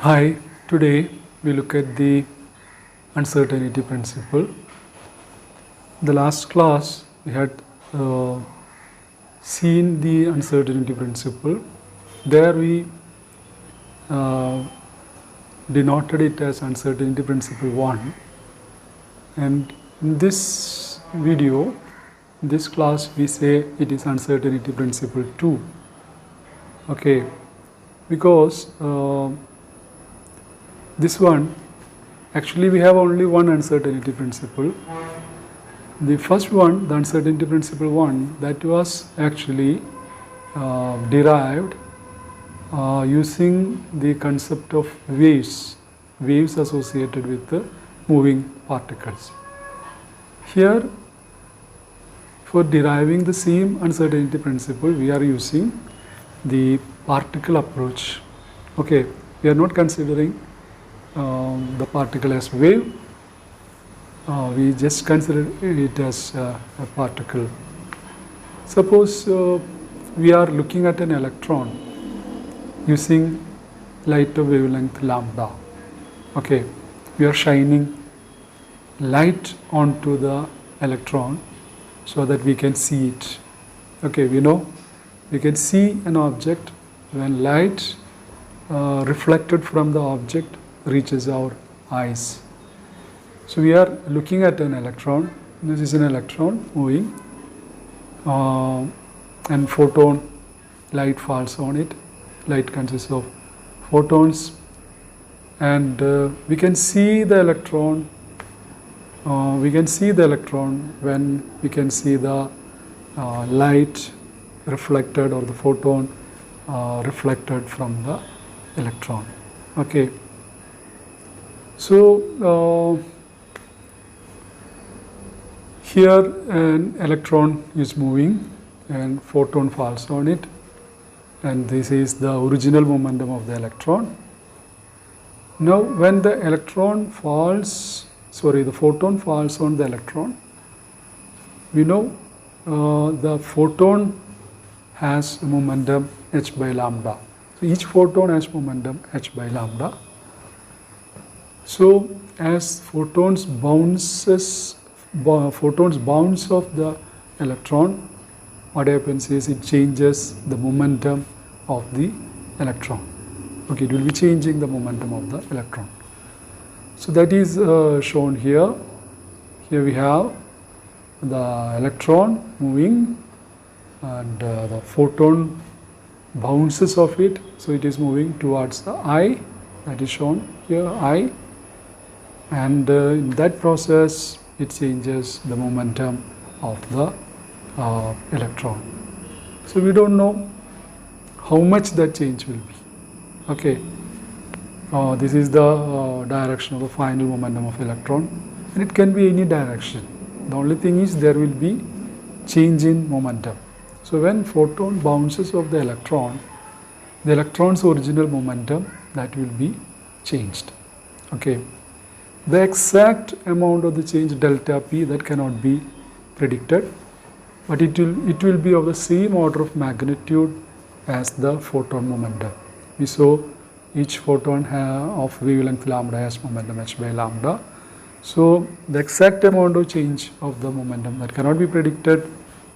Hi, today we look at the uncertainty principle. The last class we had seen the uncertainty principle. There we uh, denoted it as uncertainty principle 1, and in this video, in this class we say it is uncertainty principle 2. Okay, because this one, actually we have only one uncertainty principle. The first one, the uncertainty principle 1, that was actually derived using the concept of waves associated with the moving particles. Here, for deriving the same uncertainty principle, we are using the particle approach. Okay, we are not considering the particle as wave, we just consider it as a particle. Suppose we are looking at an electron using light of wavelength lambda. Okay, we are shining light onto the electron so that we can see it. Okay, we know we can see an object when light reflected from the object reaches our eyes. So we are looking at an electron. This is an electron moving, and photon, light falls on it. Light consists of photons, and we can see the electron. We can see the electron when we can see the light reflected, or the photon reflected from the electron. Okay. So here an electron is moving and photon falls on it, and this is the original momentum of the electron. Now when the photon falls on the electron, we know the photon has momentum h by lambda. So each photon has momentum h by lambda. So as photons bounce off the electron, what happens is it changes the momentum of the electron. Okay, it will be changing the momentum of the electron. So that is shown here. Here we have the electron moving, and the photon bounces off it, so it is moving towards the eye. That is shown here, eye. And in that process it changes the momentum of the electron. So we don't know how much that change will be. Okay, this is the direction of the final momentum of electron, and it can be any direction. The only thing is there will be change in momentum. So when photon bounces off the electron's original momentum, that will be changed. Okay. The exact amount of the change, delta p, that cannot be predicted, but it will be of the same order of magnitude as the photon momentum. We saw each photon of wavelength lambda has momentum h by lambda. So the exact amount of change of the momentum, that cannot be predicted,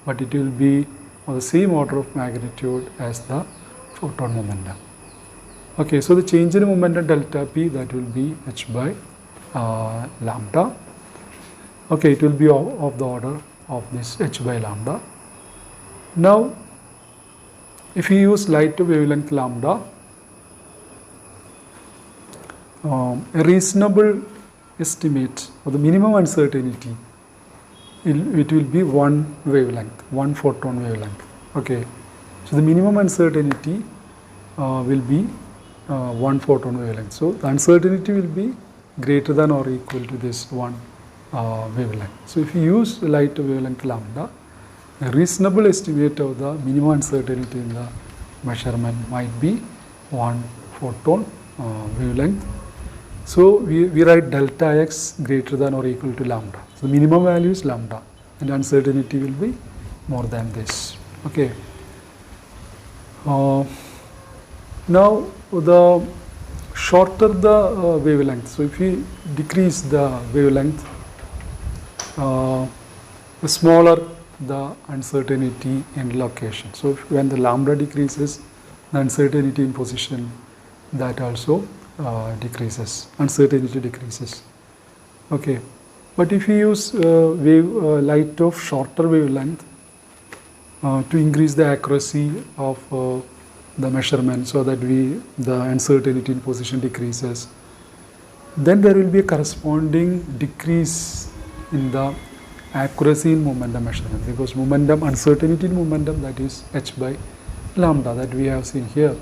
but it will be of the same order of magnitude as the photon momentum. Okay, so the change in momentum delta p, that will be h by lambda. Okay, it will be of the order of this h by lambda. Now, if you use light of wavelength lambda, a reasonable estimate of the minimum uncertainty, it will be one wavelength, one photon wavelength. Okay, so the minimum uncertainty will be one photon wavelength. So the uncertainty will be greater than or equal to this one wavelength. So if you use light wavelength lambda, a reasonable estimate of the minimum uncertainty in the measurement might be one photon wavelength. So we write delta x greater than or equal to lambda. So the minimum value is lambda, and uncertainty will be more than this. Okay. Now the shorter the wavelength, so if we decrease the wavelength, the smaller the uncertainty in location. So when the lambda decreases, the uncertainty in position, that also decreases, uncertainty decreases. Okay, but if we use light of shorter wavelength to increase the accuracy of the measurement, so that the uncertainty in position decreases, then there will be a corresponding decrease in the accuracy in momentum measurement, because momentum, uncertainty in momentum, that is h by lambda, that we have seen here.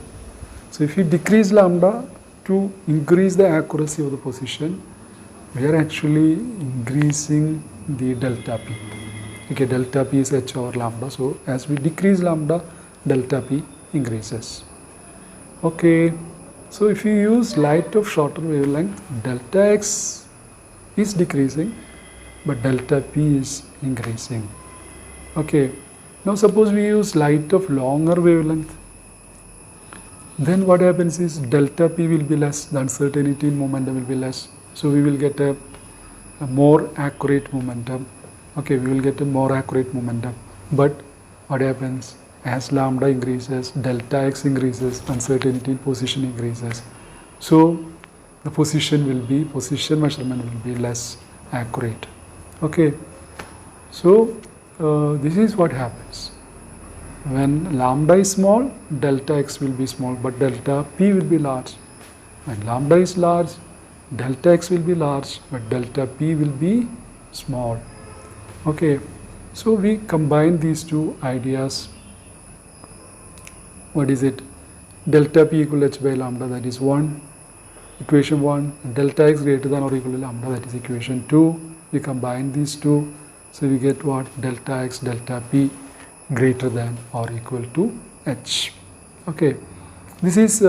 So if we decrease lambda to increase the accuracy of the position, we are actually increasing the delta p. Okay, delta p is h over lambda, so as we decrease lambda, delta p increases. Okay, so if you use light of shorter wavelength, delta x is decreasing, but delta p is increasing. Okay, now suppose we use light of longer wavelength, then what happens is delta p will be less, the uncertainty in momentum will be less, so we will get a more accurate momentum. Okay, we will get a more accurate momentum, but what happens, as lambda increases, delta x increases, uncertainty in position increases, so the position measurement will be less accurate. Okay, so this is what happens. When lambda is small, delta x will be small, but delta p will be large. When lambda is large, delta x will be large, but delta p will be small. Okay, so we combine these two ideas. What is it? Delta p equal to h by lambda, that is 1, equation 1. Delta x greater than or equal to lambda, that is equation 2. We combine these two, so we get what? Delta x, delta p greater than or equal to h. Okay, this is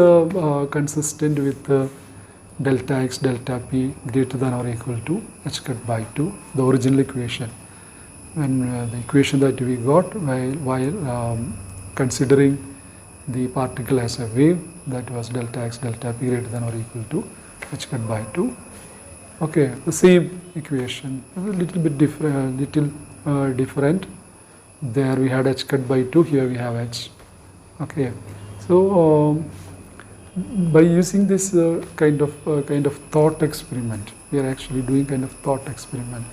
consistent with delta x, delta p greater than or equal to h cut by 2, the original equation. When the equation that we got while considering the particle as a wave, that was delta x, delta p greater than or equal to h cut by 2. Okay, the same equation, a little bit different. There we had h cut by 2, here we have h. Okay, so by using this kind of thought experiment, we are actually doing kind of thought experiment.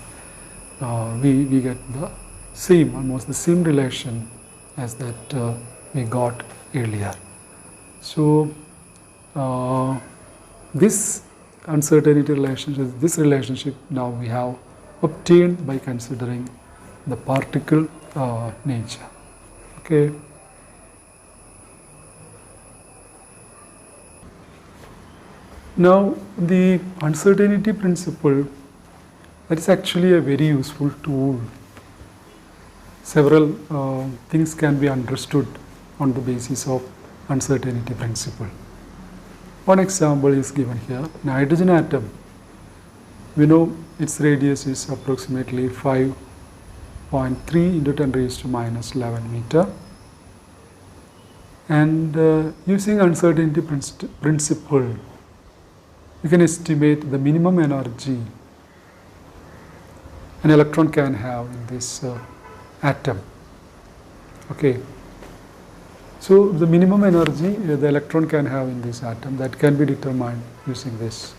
We get the same, almost the same relation as that we got earlier. So this uncertainty relationship, this relationship now we have obtained by considering the particle nature. Okay. Now the uncertainty principle, that is actually a very useful tool. Several things can be understood on the basis of uncertainty principle. One example is given here. Nitrogen atom, we know its radius is approximately 5.3 into 10 raised to minus 11 meter. And using uncertainty principle, you can estimate the minimum energy an electron can have in this atom. Okay. So the minimum energy the electron can have in this atom, that can be determined using this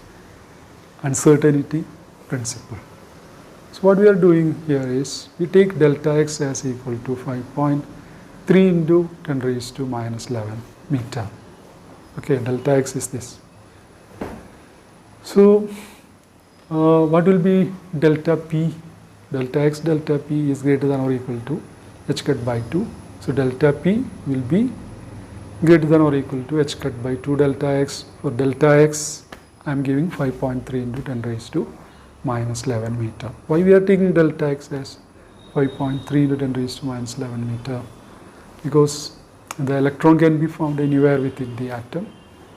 uncertainty principle. So what we are doing here is, we take delta x as equal to 5.3 into 10 raised to minus 11 meter. Okay, delta x is this. So what will be delta p? Delta x, delta p is greater than or equal to h cut by 2. So delta p will be greater than or equal to h cut by 2 delta x. For delta x, I am giving 5.3 into 10 raised to minus 11 meter. Why we are taking delta x as 5.3 into 10 raised to minus 11 meter? Because the electron can be found anywhere within the atom.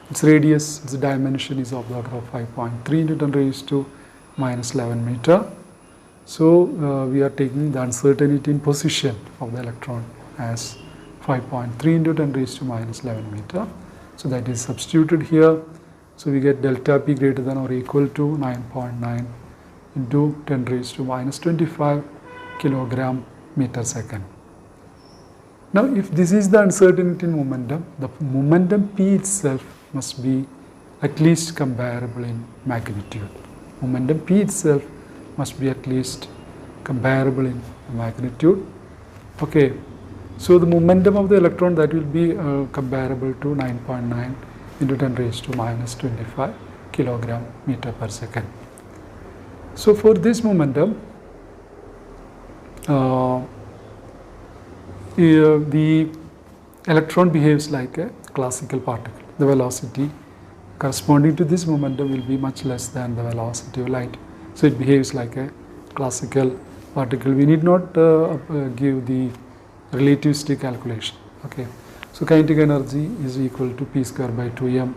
Its radius, its dimension is of the order of 5.3 into 10 raised to minus 11 meter. So we are taking the uncertainty in position of the electron as 5.3 into 10 raised to minus 11 meter. So that is substituted here. So we get delta P greater than or equal to 9.9 into 10 raised to minus 25 kilogram meter second. Now if this is the uncertainty in momentum, the momentum P itself must be at least comparable in magnitude. Momentum P itself must be at least comparable in magnitude. Okay, so the momentum of the electron, that will be comparable to 9.9 into 10 raised to minus 25 kilogram meter per second. So for this momentum, the electron behaves like a classical particle. The velocity corresponding to this momentum will be much less than the velocity of light. So it behaves like a classical particle. We need not give the relativistic calculation. Okay, so kinetic energy is equal to P square by 2m.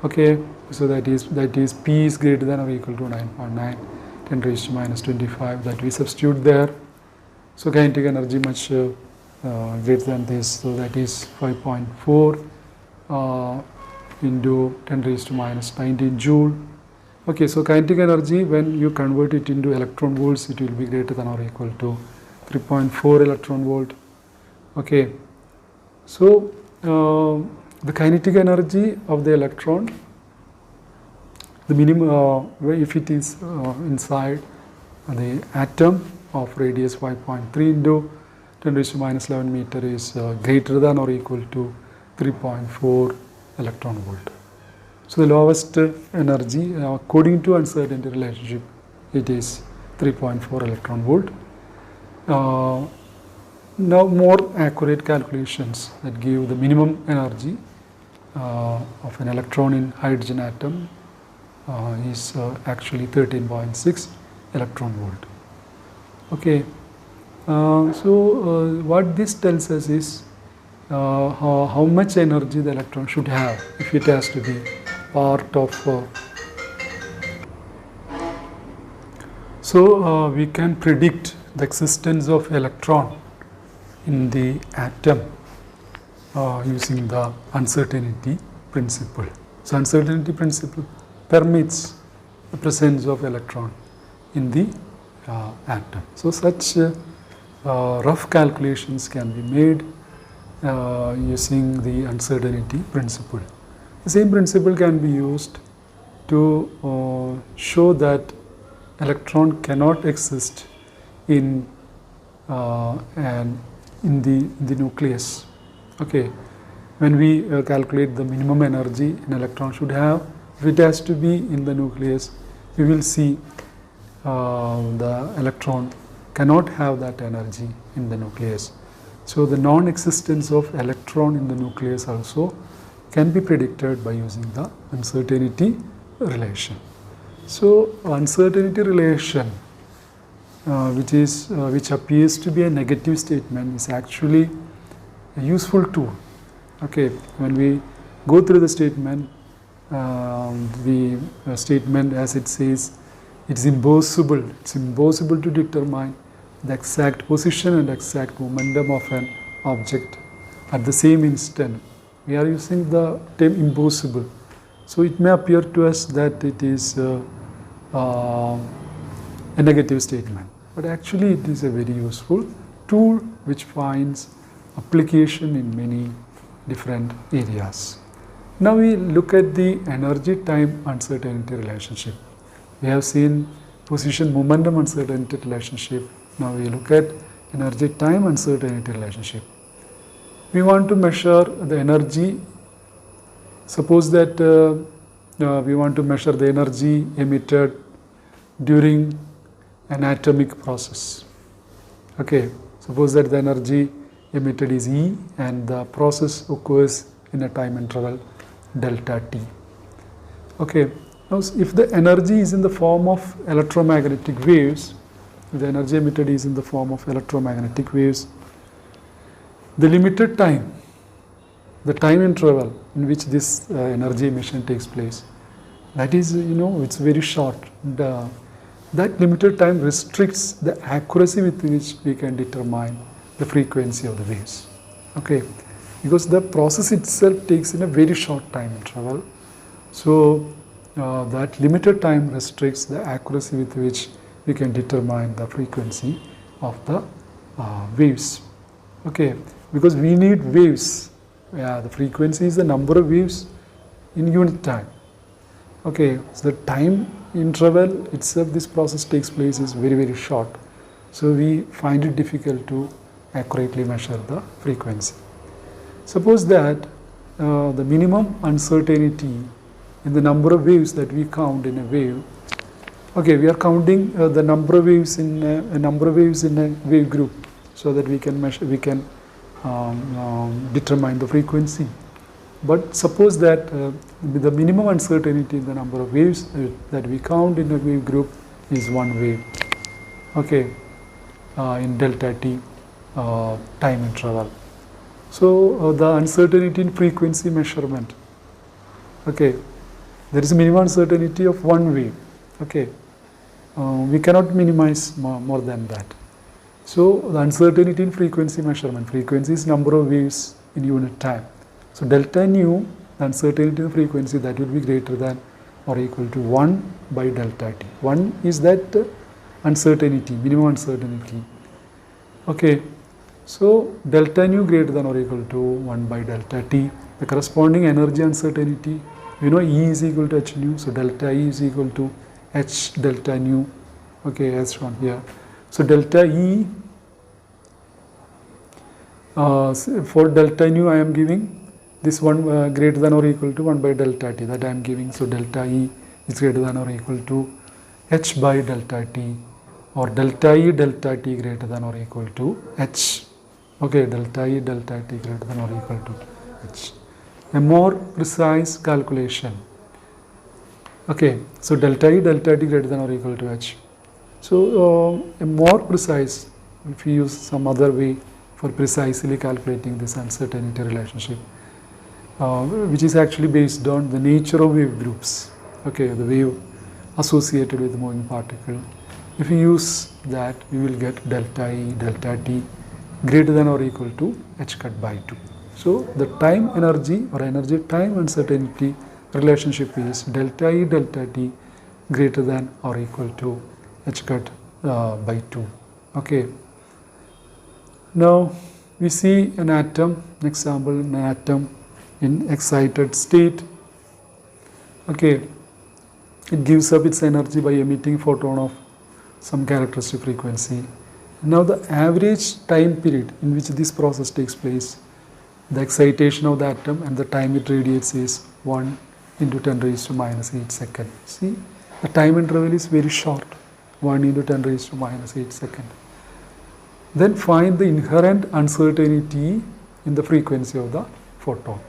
Okay, so that is P is greater than or equal to 9.9 10 raised to minus 25, that we substitute there. So kinetic energy much greater than this, so that is 5.4 into 10 raised to minus 19 joule. Okay, so kinetic energy, when you convert it into electron volts, it will be greater than or equal to 3.4 electron volt. Okay, so the kinetic energy of the electron, the minimum, if it is inside the atom of radius 5.3 into 10 raised to minus 11 meter is greater than or equal to 3.4 electron volt. So the lowest energy, according to uncertainty relationship, it is 3.4 electron volt. Now more accurate calculations that give the minimum energy of an electron in hydrogen atom is actually 13.6 electron volt. Okay, so what this tells us is how much energy the electron should have if it has to be part of. So we can predict the existence of electron in the atom using the uncertainty principle. So uncertainty principle permits the presence of electron in the atom. So such rough calculations can be made using the uncertainty principle. The same principle can be used to show that electron cannot exist in the nucleus. Okay, when we calculate the minimum energy an electron should have, if it has to be in the nucleus, we will see the electron cannot have that energy in the nucleus. So the non-existence of electron in the nucleus also can be predicted by using the uncertainty relation. So uncertainty relation, which appears to be a negative statement, is actually a useful tool. Okay, when we go through the statement, the statement as it says, it's impossible to determine the exact position and exact momentum of an object at the same instant. We are using the term impossible. So it may appear to us that it is a negative statement, but actually it is a very useful tool which finds application in many different areas. Now we look at the energy-time uncertainty relationship. We have seen position-momentum uncertainty relationship. Now we look at energy-time uncertainty relationship. We want to measure the energy. Suppose that we want to measure the energy emitted during an atomic process. Okay, suppose that the energy emitted is E and the process occurs in a time interval delta T. Okay, now if the energy is in the form of electromagnetic waves, the energy emitted is in the form of electromagnetic waves, the limited time, the time interval in which this energy emission takes place, that is, it's very short. That limited time restricts the accuracy with which we can determine the frequency of the waves. Okay, because the process itself takes in a very short time interval, So that limited time restricts the accuracy with which we can determine the frequency of the waves. Okay, because we need waves. The frequency is the number of waves in unit time. Okay, so the time interval itself this process takes place is very, very short. So we find it difficult to accurately measure the frequency. Suppose that the minimum uncertainty in the number of waves that we count in a wave. Okay, we are counting the number of waves in a wave group, so that we can measure, we can determine the frequency. But suppose that the minimum uncertainty in the number of waves that we count in a wave group is one wave. Okay, in delta t time interval. So the uncertainty in frequency measurement. Okay, there is a minimum uncertainty of one wave. Okay, we cannot minimize more than that. So the uncertainty in frequency measurement. Frequency is number of waves in unit time. So delta nu, the uncertainty in frequency, that will be greater than or equal to 1 by delta t. 1 is that uncertainty, minimum uncertainty. Okay, so delta nu greater than or equal to 1 by delta t. The corresponding energy uncertainty, we know E is equal to h nu, so delta E is equal to h delta nu. Okay, as shown here. So delta E, for delta nu I am giving this one greater than or equal to 1 by delta t, that I am giving. So delta E is greater than or equal to h by delta t, or delta E delta t greater than or equal to h. Okay, delta E delta t greater than or equal to h. A more precise calculation. Okay, so delta E delta t greater than or equal to h. So a more precise, if we use some other way for precisely calculating this uncertainty relationship, which is actually based on the nature of wave groups. Okay, the wave associated with the moving particle. If we use that, we will get delta E delta t greater than or equal to h cut by 2. So the time energy or energy time uncertainty relationship is delta E delta t greater than or equal to h cut by 2. Okay. Now we see an atom, an example, an atom in excited state. Okay, it gives up its energy by emitting photon of some characteristic frequency. Now the average time period in which this process takes place, the excitation of the atom and the time it radiates is 1 into 10 raised to minus 8 seconds. See, the time interval is very short, 1 into 10 raised to minus 8 seconds. Then find the inherent uncertainty in the frequency of the photon.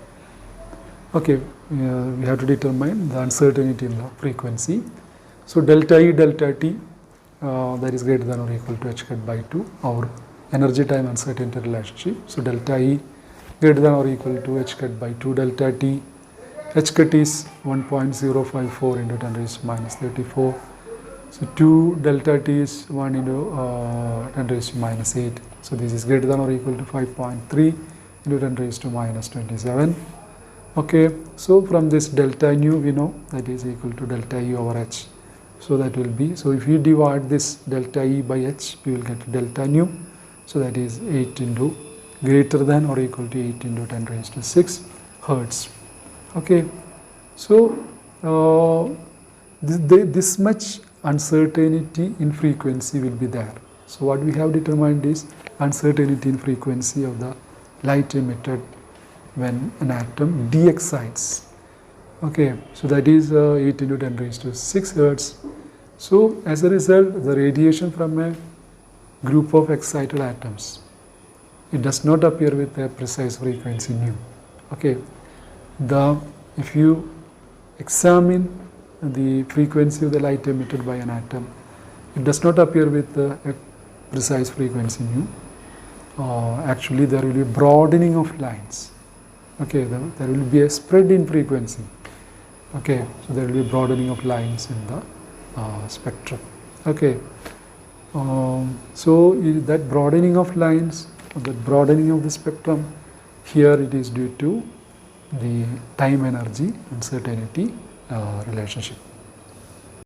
Okay, we have to determine the uncertainty in the frequency. So delta E delta t, that is greater than or equal to h cut by 2, our energy time uncertainty relationship. So delta E greater than or equal to h cut by 2 delta t. H cut is 1.054 into 10 raised to minus 34. So 2 delta t is 1 into 10 raised to minus 8. So this is greater than or equal to 5.3 into 10 raised to minus 27. Okay, so from this delta nu we know that is equal to delta E over h. So that will be, so if you divide this delta E by h, we will get delta nu. So that is 8 into greater than or equal to 8 into 10 raised to 6 hertz. Okay, so this much uncertainty in frequency will be there. So what we have determined is uncertainty in frequency of the light emitted when an atom de-excites. Okay, so that is 8 into 10 raised to 6 hertz. So as a result, the radiation from a group of excited atoms, it does not appear with a precise frequency nu. Okay, if you examine the frequency of the light emitted by an atom, it does not appear with a precise frequency nu. Actually, there will be broadening of lines. Okay, there will be a spread in frequency. Okay, so there will be broadening of lines in the spectrum. Okay, so that broadening of lines, that broadening of the spectrum, here it is due to the time energy uncertainty relationship.